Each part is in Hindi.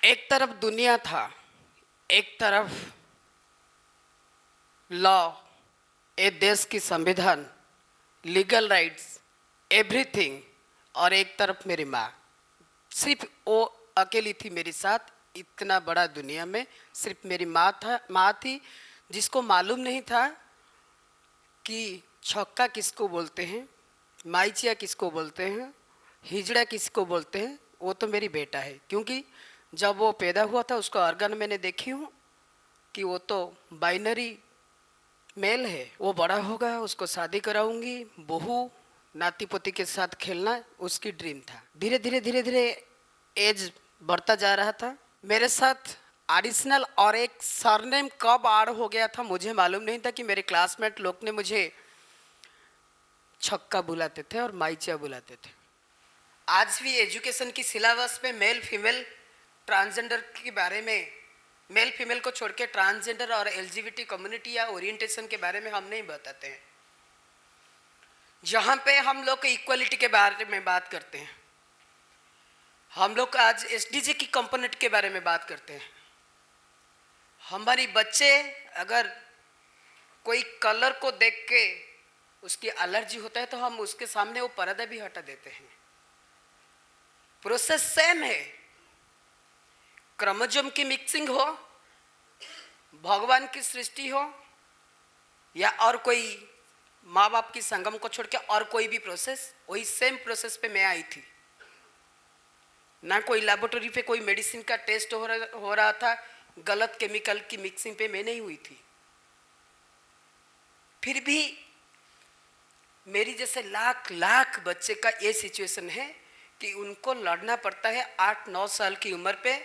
एक तरफ दुनिया था, एक तरफ लॉ, ये देश की संविधान, लीगल राइट्स, एवरीथिंग, और एक तरफ मेरी माँ। सिर्फ वो अकेली थी मेरे साथ इतना बड़ा दुनिया में। सिर्फ मेरी माँ थी, जिसको मालूम नहीं था कि छक्का किसको बोलते हैं, माइचिया किसको बोलते हैं, हिजड़ा किसको बोलते हैं। वो तो मेरी बेटा है, क्योंकि जब वो पैदा हुआ था उसको ऑर्गन मैंने देखी हूँ कि वो तो बाइनरी मेल है। वो बड़ा होगा, उसको शादी कराऊंगी, बहू नाती पोती के साथ खेलना उसकी ड्रीम था। धीरे धीरे धीरे धीरे एज बढ़ता जा रहा था। मेरे साथ एडिशनल और एक सरनेम कब आड़ हो गया था मुझे मालूम नहीं था कि मेरे क्लासमेट लोग ने मुझे छक्का बुलाते थे और माइचिया बुलाते थे। आज भी एजुकेशन की सिलेबस में मेल फीमेल ट्रांसजेंडर के बारे में, मेल फीमेल को छोड़ के ट्रांसजेंडर और एलजीबीटी कम्युनिटी या ओरिएंटेशन के बारे में हम नहीं बताते हैं। जहाँ पे हम लोग इक्वलिटी के बारे में बात करते हैं, हम लोग आज एसडीजी की कंपोनेंट के बारे में बात करते हैं। हमारी बच्चे अगर कोई कलर को देख के उसकी एलर्जी होता है तो हम उसके सामने वो पर्दा भी हटा देते हैं। प्रोसेस सेम है। क्रोमोसोम की मिक्सिंग हो, भगवान की सृष्टि हो, या और कोई माँ बाप की संगम को छोड़ के और कोई भी प्रोसेस, वही सेम प्रोसेस पे मैं आई थी। ना कोई लेबोरेटरी पे कोई मेडिसिन का टेस्ट हो रहा था, गलत केमिकल की मिक्सिंग पे मैं नहीं हुई थी। फिर भी मेरी जैसे लाख लाख बच्चे का ये सिचुएशन है कि उनको लड़ना पड़ता है 8-9 साल की उम्र पे,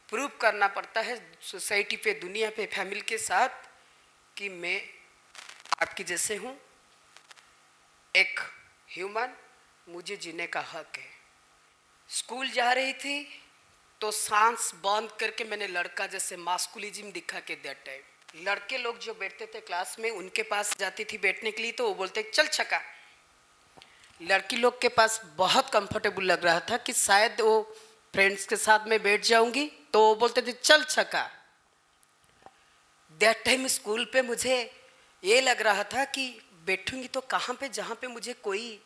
प्रूव करना पड़ता है सोसाइटी पे, दुनिया पे, फैमिली के साथ कि मैं आपकी जैसे हूँ, एक ह्यूमन, मुझे जीने का हक है। स्कूल जा रही थी तो सांस बंद करके मैंने लड़का जैसे मास्कुलिज्म दिखा के दैट टाइम। लड़के लोग जो बैठते थे क्लास में उनके पास जाती थी बैठने के लिए तो वो बोलते चल छक्का। लड़की लोग के पास बहुत कंफर्टेबल लग रहा था कि शायद वो फ्रेंड्स के साथ में बैठ जाऊंगी, तो वो बोलते थे चल छक्का। दैट टाइम स्कूल पे मुझे ये लग रहा था कि बैठूंगी तो कहाँ पे, जहाँ पे मुझे कोई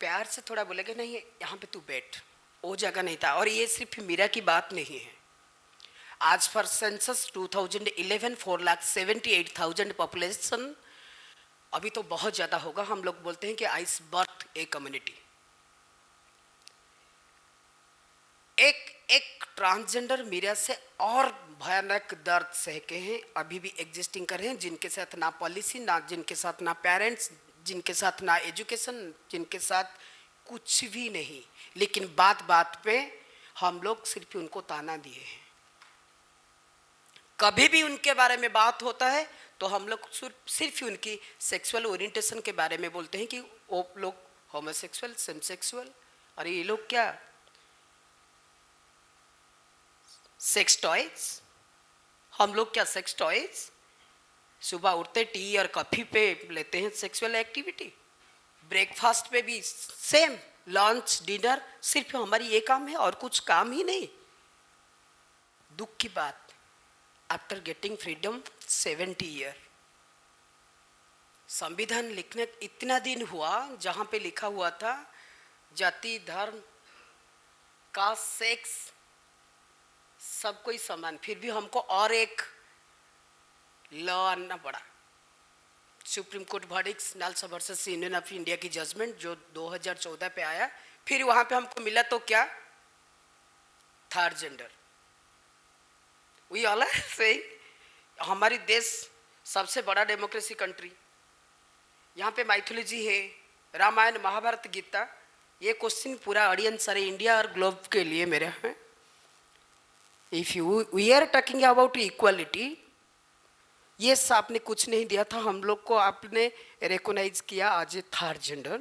प्यार से थोड़ा बोलेगा नहीं यहाँ पे तू बैठ, वो जगह नहीं था। और ये सिर्फ मीरा की बात नहीं है। आज फॉर सेंसस 2011 4,78,000 पॉपुलेशन, अभी तो बहुत ज़्यादा होगा। हम लोग बोलते हैं कि आइस बर्थ ए कम्युनिटी। एक ट्रांसजेंडर मीरा से और भयानक दर्द सह के हैं, अभी भी एग्जिस्टिंग कर रहे हैं, जिनके साथ ना पॉलिसी, ना जिनके साथ ना पेरेंट्स, जिनके साथ ना एजुकेशन, जिनके साथ कुछ भी नहीं। लेकिन बात बात पे हम लोग सिर्फ उनको ताना दिए हैं। कभी भी उनके बारे में बात होता है तो हम लोग सिर्फ उनकी सेक्सुअल ओरिएंटेशन के बारे में बोलते हैं कि वो लोग होमोसेक्सुअल, सेमसेक्सुअल। और ये लोग क्या सेक्स टॉयज, हम लोग क्या सेक्स टॉयज? सुबह उठते टी और कॉफी पे लेते हैं सेक्सुअल एक्टिविटी, ब्रेकफास्ट पे भी सेम, लंच डिनर, सिर्फ हमारी ये काम है और कुछ काम ही नहीं। दुख की बात, आफ्टर गेटिंग फ्रीडम 70 ईयर, संविधान लिखने इतना दिन हुआ जहाँ पे लिखा हुआ था जाति, धर्म, कास्ट, सेक्स सब कोई समान, फिर भी हमको और एक लॉ आना पड़ा। Supreme court verdict NALSA versus union of India की जजमेंट जो 2014 पे आया, फिर वहाँ पे हमको मिला तो क्या, third gender. We all are saying हमारी देश सबसे बड़ा डेमोक्रेसी कंट्री, यहाँ पे माइथोलॉजी है, रामायण, महाभारत, गीता। ये क्वेश्चन पूरा ऑडियंस सारे इंडिया और ग्लोब के लिए मेरे हैं। If you we are talking about equality, ये आपने कुछ नहीं दिया था हम लोग को, आपने रिकॉग्नाइज किया आज ए थर्ड जेंडर।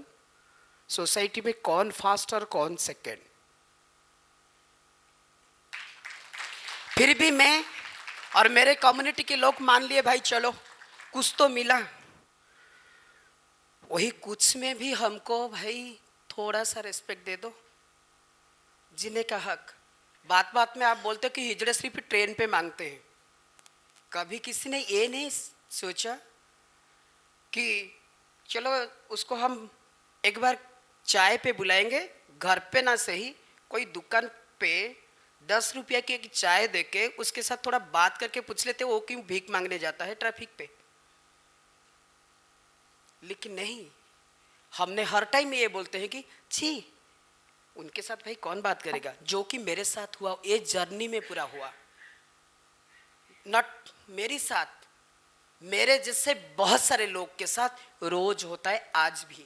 सोसाइटी में कौन फर्स्ट और कौन सेकेंड? फिर भी मैं और मेरे कम्युनिटी के लोग मान लिए भाई चलो कुछ तो मिला। वही कुछ में भी हमको भाई थोड़ा सा रिस्पेक्ट दे दो, जीने का हक। बात बात में आप बोलते हो कि हिजड़ा सिर्फ ट्रेन पे मांगते हैं। कभी किसी ने ये नहीं सोचा कि चलो उसको हम एक बार चाय पे बुलाएंगे, घर पे ना सही, कोई दुकान पे 10 रुपया की एक चाय देके उसके साथ थोड़ा बात करके पूछ लेते वो क्यों भीख मांगने जाता है ट्रैफिक पे। लेकिन नहीं, हमने हर टाइम ये बोलते हैं कि छी उनके साथ भाई कौन बात करेगा। जो कि मेरे साथ हुआ ये जर्नी में पूरा हुआ, नॉट मेरे साथ, मेरे जैसे बहुत सारे लोग के साथ रोज होता है। आज भी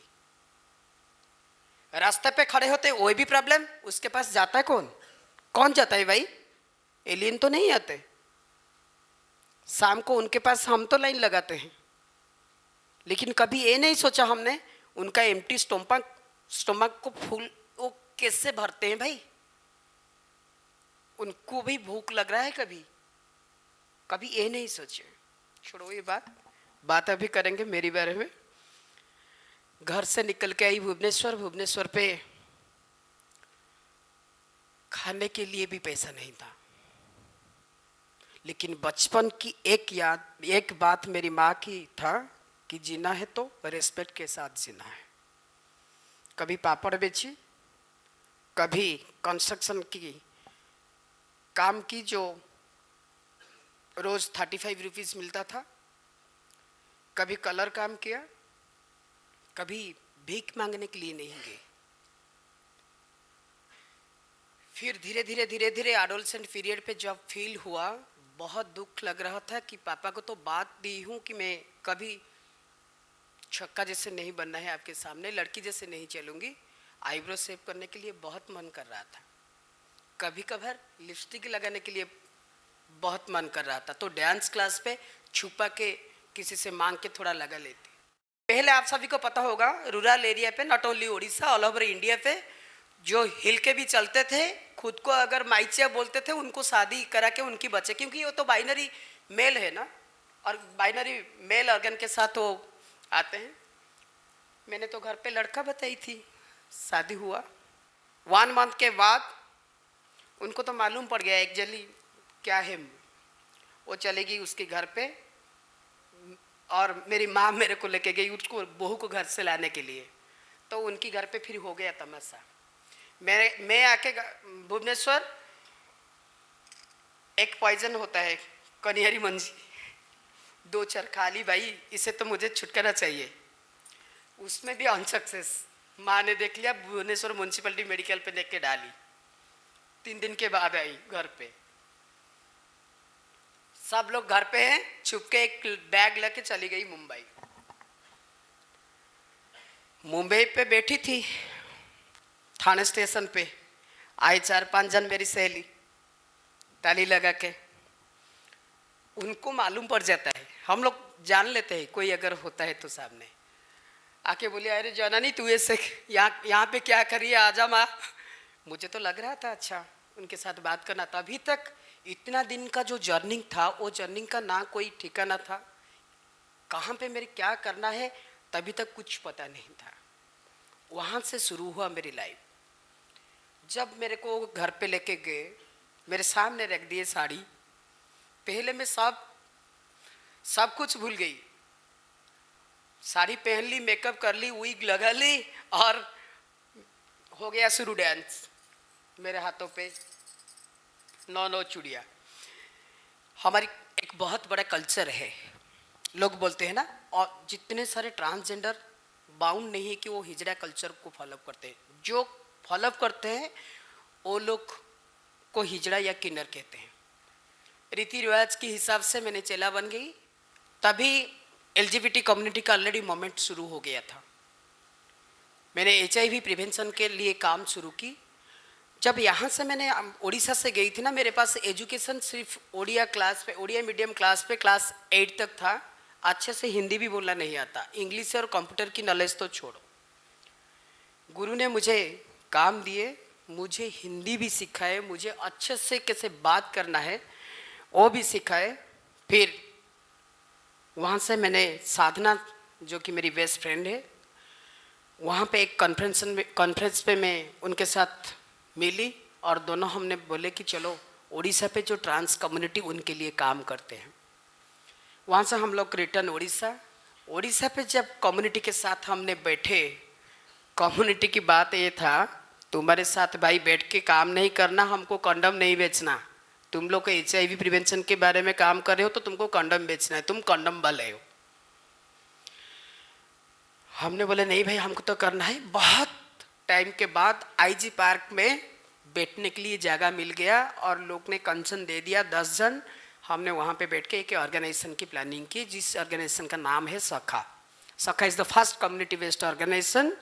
रास्ते पे खड़े होते वो भी प्रॉब्लम, उसके पास जाता है कौन? कौन जाता है भाई? एलियन तो नहीं आते। शाम को उनके पास हम तो लाइन लगाते हैं, लेकिन कभी ये नहीं सोचा हमने उनका एम्प्टी स्टोमक को फुल वो कैसे भरते हैं भाई। उनको भी भूख लग रहा है, कभी कभी ये नहीं सोचे। छोड़ो ये बात अभी करेंगे मेरी बारे में। घर से निकल के आई भुवनेश्वर पे खाने के लिए भी पैसा नहीं था, लेकिन बचपन की एक बात मेरी माँ की था कि जीना है तो रेस्पेक्ट के साथ जीना है। कभी पापड़ बेची, कभी कंस्ट्रक्शन की काम की जो रोज 35 रुपीज मिलता था, कभी कलर काम किया, कभी भीख मांगने के लिए नहीं गए। फिर धीरे धीरे एडोलसेंट पीरियड पे जब फील हुआ, बहुत दुख लग रहा था कि पापा को तो बात दी हूँ कि मैं कभी छक्का जैसे नहीं बनना है आपके सामने, लड़की जैसे नहीं चलूँगी। आईब्रो सेव करने के लिए बहुत मन कर रहा था, कभी कभार लिपस्टिक लगाने के लिए बहुत मन कर रहा था, तो डांस क्लास पे छुपा के किसी से मांग के थोड़ा लगा लेती। पहले आप सभी को पता होगा रूरल एरिया पे, not only Orissa, all over India पे जो हिल के भी चलते थे, खुद को अगर माइचिया बोलते थे, उनको शादी करा के उनकी बच्चे, क्योंकि वो तो बाइनरी मेल है ना, और बाइनरी मेल ऑर्गन के साथ वो आते हैं। मैंने तो घर पे लड़का बताई थी, शादी हुआ 1 मंथ के बाद उनको तो मालूम पड़ गया एक्चुअली क्या है। वो चलेगी उसके घर पे, और मेरी माँ मेरे को लेके गई उसको बहू को घर से लाने के लिए, तो उनकी घर पे फिर हो गया तमाशा। मैं आके भुवनेश्वर, एक पॉइजन होता है कनिहरी मंजी, 2 चर खा ली भाई, इसे तो मुझे छुटकारा चाहिए। उसमें भी अनसक्सेस, माँ ने देख लिया, भुवनेश्वर म्यूनसिपलिटी मेडिकल पे देख के डाली। 3 दिन के बाद आई घर पे, सब लोग घर पे हैं, छुप के एक बैग लेके चली गई मुंबई। मुंबई पे बैठी थी थाने स्टेशन पे, आए 4-5 जन मेरी सहेली, ताली लगा के। उनको मालूम पड़ जाता है, हम लोग जान लेते हैं कोई अगर होता है तो सामने आके बोले अरे जनानी तू ऐसे यहाँ पे क्या करिए, आजा माँ। मुझे तो लग रहा था अच्छा उनके साथ बात करना था। अभी तक इतना दिन का जो जर्निंग था, वो जर्निंग का ना कोई ठिकाना था, कहाँ पे मेरे क्या करना है तभी तक कुछ पता नहीं था। वहाँ से शुरू हुआ मेरी लाइफ। जब मेरे को घर पे लेके गए, मेरे सामने रख दिए साड़ी, पहले मैं सब कुछ भूल गई। साड़ी पहन ली, मेकअप कर ली, विग लगा ली, और हो गया शुरू डांस। मेरे हाथों पे 9 चूड़ियाँ। हमारी एक बहुत बड़ा कल्चर है, लोग बोलते हैं ना, और जितने सारे ट्रांसजेंडर बाउंड नहीं है कि वो हिजड़ा कल्चर को फॉलो करते हैं। जो फॉलो करते हैं वो लोग को हिजड़ा या किन्नर कहते हैं। रीति रिवाज के हिसाब से मैंने चेला बन गई। तभी LGBT कम्युनिटी का ऑलरेडी मोमेंट शुरू हो गया था। मैंने HIV प्रिवेंशन के लिए काम शुरू की। जब यहाँ से मैंने उड़ीसा से गई थी ना, मेरे पास एजुकेशन सिर्फ ओडिया मीडियम क्लास पे क्लास 8 तक था। अच्छे से हिंदी भी बोलना नहीं आता, इंग्लिश और कंप्यूटर की नॉलेज तो छोड़ो। गुरु ने मुझे काम दिए, मुझे हिंदी भी सिखाए, मुझे अच्छे से कैसे बात करना है वो भी सिखाए। फिर वहाँ से मैंने साधना, जो कि मेरी बेस्ट फ्रेंड है, वहाँ पे एक कॉन्फ्रेंस पे मैं उनके साथ मिली और दोनों हमने बोले कि चलो उड़ीसा पे जो ट्रांस कम्युनिटी उनके लिए काम करते हैं। वहाँ से हम लोग रिटर्न उड़ीसा पे जब कम्युनिटी के साथ हमने बैठे, कम्युनिटी की बात ये था, तुम्हारे साथ भाई बैठ के काम नहीं करना, हमको कंडम नहीं बेचना। तुम लोग HIV प्रिवेंशन के बारे में काम कर रहे हो तो तुमको कंडम बेचना है, तुम कंडम वाले हो। हमने बोले नहीं भाई हमको तो करना है। बहुत टाइम के बाद IG पार्क में बैठने के लिए जगह मिल गया और लोग ने कंसन दे दिया 10 जन। हमने वहाँ पे बैठ के एक ऑर्गेनाइजेशन की प्लानिंग की, जिस ऑर्गेनाइजेशन का नाम है Sakha. Sakha is the first community based organization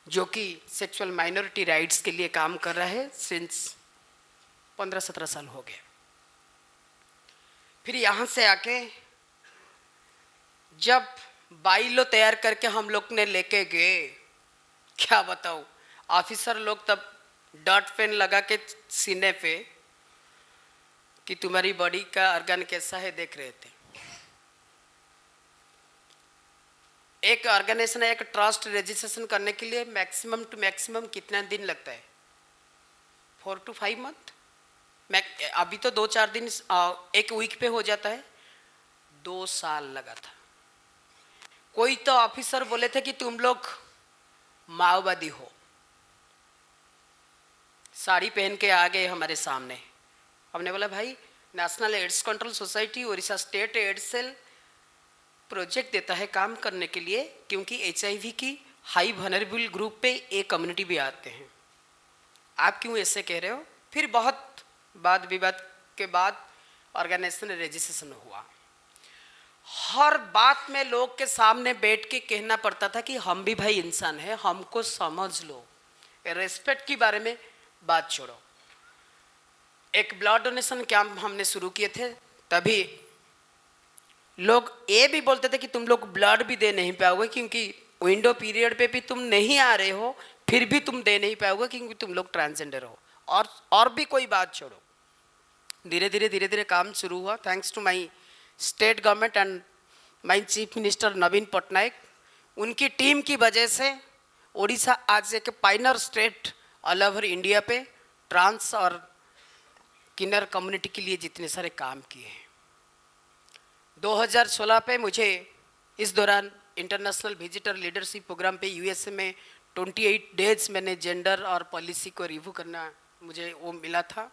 जो कि सेक्सुअल माइनॉरिटी राइट्स के लिए काम कर रहा है सिंस 15-17 साल हो गए। फिर यहाँ से आके जब बाइलो तैयार करके हम लोग ने लेके गए, क्या बताऊँ, ऑफिसर लोग तब डॉट पेन लगा के सीने पे कि तुम्हारी बॉडी का ऑर्गन कैसा है देख रहे थे। एक ऑर्गेनाइजेशन, एक ट्रस्ट रजिस्ट्रेशन करने के लिए मैक्सिमम टू मैक्सिमम कितना दिन लगता है? 4 to 5 मंथ। अभी तो 2-4 दिन, एक वीक पे हो जाता है। 2 साल लगा था। कोई तो ऑफिसर बोले थे कि तुम लोग माओवादी हो, साड़ी पहन के आ गए हमारे सामने। हमने बोला भाई national AIDS control society Orissa state AIDS cell project देता है काम करने के लिए, क्योंकि HIV की हाई वनरेबल ग्रुप पे एक कम्युनिटी भी आते हैं, आप क्यों ऐसे कह रहे हो? फिर बहुत वाद विवाद के बाद ऑर्गेनाइजेशन रजिस्ट्रेशन हुआ। हर बात में लोग के सामने बैठ के कहना पड़ता था कि हम भी भाई इंसान हैं, हमको समझ लो। रेस्पेक्ट के बारे में बात छोड़ो। एक ब्लड डोनेशन कैंप हमने शुरू किए थे, तभी लोग ये भी बोलते थे कि तुम लोग ब्लड भी दे नहीं पाओगे क्योंकि विंडो पीरियड पे भी तुम नहीं आ रहे हो, फिर भी तुम दे नहीं पाओगे क्योंकि तुम लोग ट्रांसजेंडर हो। और भी कोई बात छोड़ो। धीरे धीरे काम शुरू हुआ, thanks to my state government and my chief minister Naveen Patnaik. उनकी टीम की वजह से उड़ीसा आज एक pioneer state all over India पे ट्रांस और किन्नर कम्युनिटी के लिए जितने सारे काम किए हैं। 2016 पे मुझे इस दौरान इंटरनेशनल विजिटर लीडरशिप प्रोग्राम पे USA में 28 डेज मैंने जेंडर और पॉलिसी को रिव्यू करना मुझे वो मिला था,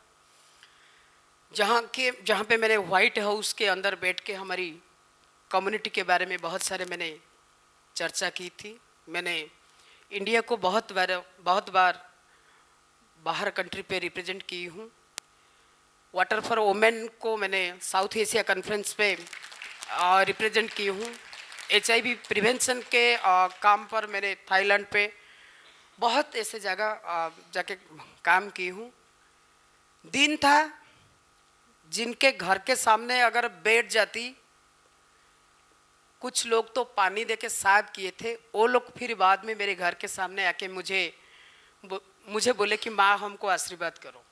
जहाँ पे मैंने व्हाइट हाउस के अंदर बैठ के हमारी कम्युनिटी के बारे में बहुत सारे मैंने चर्चा की थी। मैंने इंडिया को बहुत बार बाहर कंट्री पे रिप्रेजेंट की हूँ। वाटर फॉर वुमेन को मैंने साउथ एशिया कॉन्फ्रेंस पे रिप्रेजेंट की हूँ। HIV प्रिवेंशन के काम पर मैंने थाईलैंड पे बहुत ऐसे जगह जाके काम की हूँ। दिन था जिनके घर के सामने अगर बैठ जाती, कुछ लोग तो पानी देके साफ किए थे, वो लोग फिर बाद में मेरे घर के सामने आके मुझे बोले कि माँ हमको आशीर्वाद करो।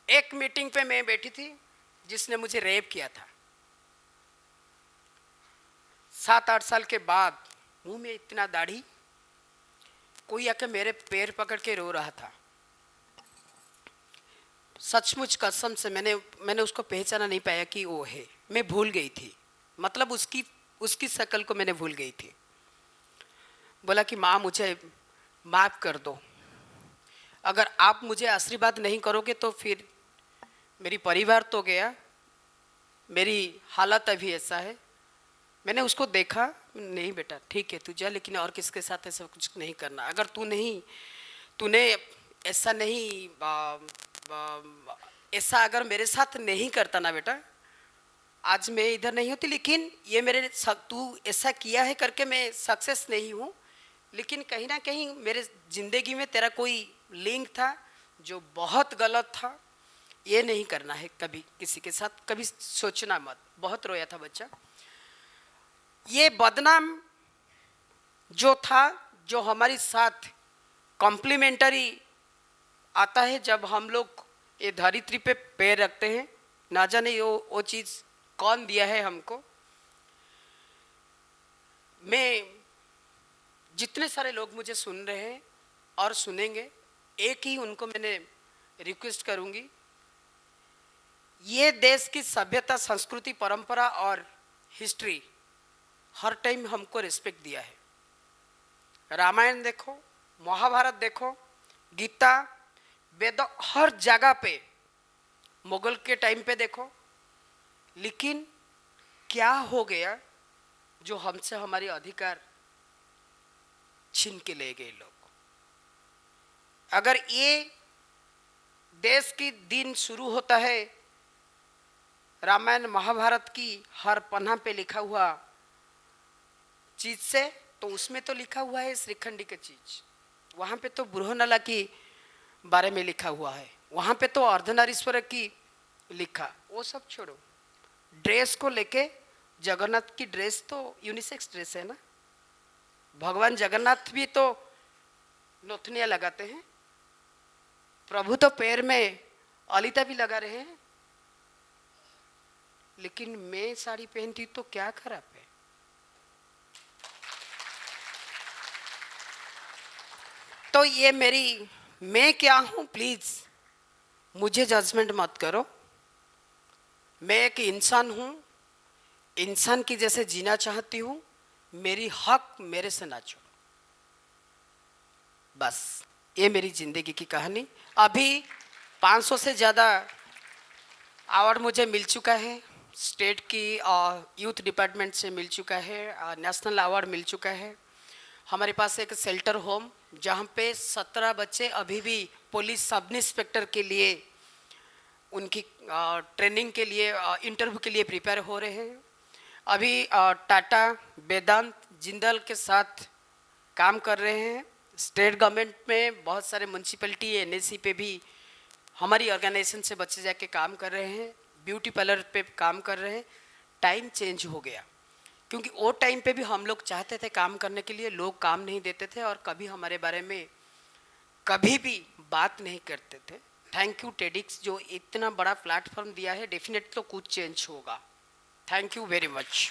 एक मीटिंग पे मैं बैठी थी जिसने मुझे रेप किया था। 7-8 साल के बाद मुंह में इतना दाढ़ी, कोई आके मेरे पैर पकड़ के रो रहा था। सचमुच कसम से मैंने उसको पहचाना नहीं पाया कि वो है। मैं भूल गई थी, मतलब उसकी शक्ल को मैंने भूल गई थी। बोला कि माँ मुझे माफ़ कर दो, अगर आप मुझे आशीर्वाद नहीं करोगे तो फिर मेरी परिवार तो गया, मेरी हालत अभी ऐसा है। मैंने उसको देखा, नहीं बेटा ठीक है तू जा, लेकिन और किसके साथ ऐसा कुछ नहीं करना। अगर तूने ऐसा नहीं ऐसा अगर मेरे साथ नहीं करता ना बेटा, आज मैं इधर नहीं होती। लेकिन ये तू ऐसा किया है करके मैं सक्सेस नहीं हूँ, लेकिन कहीं ना कहीं मेरे ज़िंदगी में तेरा कोई लिंक था जो बहुत गलत था। ये नहीं करना है कभी किसी के साथ, कभी सोचना मत। बहुत रोया था बच्चा। ये बदनाम जो था, जो हमारे साथ कॉम्प्लीमेंटरी आता है जब हम लोग ये धरित्री पे पैर रखते हैं, ना जाने वो चीज़ कौन दिया है हमको। मैं जितने सारे लोग मुझे सुन रहे हैं और सुनेंगे, एक ही उनको मैंने रिक्वेस्ट करूंगी, ये देश की सभ्यता, संस्कृति, परंपरा और हिस्ट्री हर टाइम हमको रिस्पेक्ट दिया है। रामायण देखो, महाभारत देखो, गीता, वेद, हर जगह पे, मुगल के टाइम पे देखो, लेकिन क्या हो गया जो हमसे हमारे अधिकार छीन के ले गए लोग। अगर ये देश की दिन शुरू होता है रामायण महाभारत की हर पन्ना पे लिखा हुआ चीज से, तो उसमें तो लिखा हुआ है श्रीखंडी की चीज, वहां पे तो बृहनला की बारे में लिखा हुआ है, वहां पे तो अर्धनारीश्वर की लिखा, वो सब छोड़ो। ड्रेस को लेके, जगन्नाथ की ड्रेस तो यूनिसेक्स ड्रेस है ना, भगवान जगन्नाथ भी तो नोथनिया लगाते हैं, प्रभु तो पैर में अलिता भी लगा रहे हैं, लेकिन मैं साड़ी पहनती तो क्या खराब है। तो ये मेरी, मैं क्या हूं, प्लीज मुझे जजमेंट मत करो। मैं एक इंसान हूं, इंसान की जैसे जीना चाहती हूं, मेरी हक मेरे से ना छोड़ो, बस ये मेरी जिंदगी की कहानी। अभी 500 से ज़्यादा अवार्ड मुझे मिल चुका है, स्टेट की यूथ डिपार्टमेंट से मिल चुका है, नेशनल अवार्ड मिल चुका है। हमारे पास एक शेल्टर होम जहाँ पे 17 बच्चे अभी भी पुलिस सब इंस्पेक्टर के लिए उनकी ट्रेनिंग के लिए, इंटरव्यू के लिए प्रिपेयर हो रहे हैं। अभी टाटा, वेदांत, जिंदल के साथ काम कर रहे हैं। स्टेट गवर्नमेंट में बहुत सारे म्यूनसिपैलिटी, एनएसी पे भी हमारी ऑर्गेनाइजेशन से बच्चे जाके काम कर रहे हैं, ब्यूटी पार्लर पे काम कर रहे हैं। टाइम चेंज हो गया, क्योंकि वो टाइम पे भी हम लोग चाहते थे काम करने के लिए, लोग काम नहीं देते थे और कभी हमारे बारे में कभी भी बात नहीं करते थे। थैंक यू टेडिक्स जो इतना बड़ा प्लेटफॉर्म दिया है, डेफिनेट तो कुछ चेंज होगा। Thank you very much.